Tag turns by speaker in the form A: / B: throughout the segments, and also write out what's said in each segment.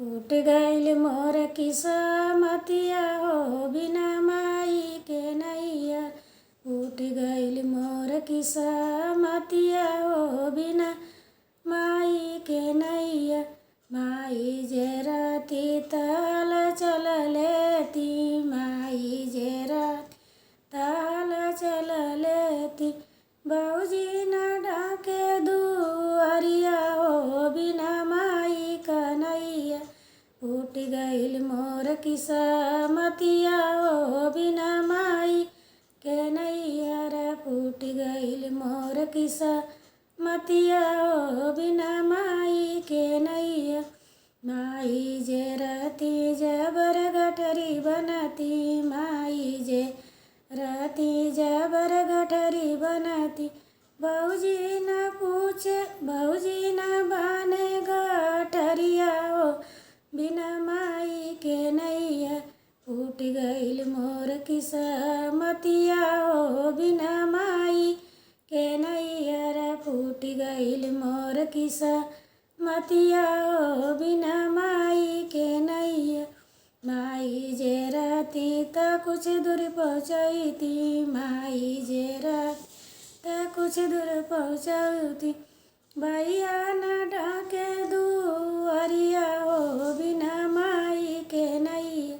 A: फूट गइल मोर किस्मतिया हो बिना माई के नैया। फूट गइल मोर किस्मतिया हो बिना माई के नैया। माई जे राती ताल चल लेती, माई जे राती ताल चल लेती। बाबूजी न डाके दुआरिया हो बिना माई का नैया। फूट गइल मोर किस्मतिया हो बिना माई के नैया रे। फूट गइल मोर किस्मतिया हो बिना माई के नैया। माई जे राती जबर गठरी बनती, माई जे राती जबर गठरी बनती। बाबूजी न पूछे, बाबूजी न बाने गठरिया हो बिना माई के नैया। फूट गइल मोर किस्मतिया हो बिना माई के नैया रे। फूट गइल मोर किस्मतिया हो बिना माई के नैया। माई जे राती त कुछ दूर पहुँचैती, माई जे राती त कुछ दूर पहुँचौती। भैया न डाके दुआरिया हो बिना माई के नैया।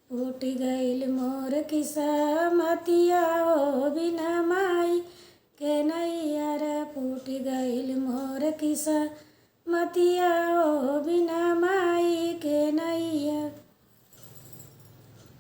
A: फूट गइल मोर किस्मतिया हो बिना माई के नैया रे। फूट गइल मोर किस्मतिया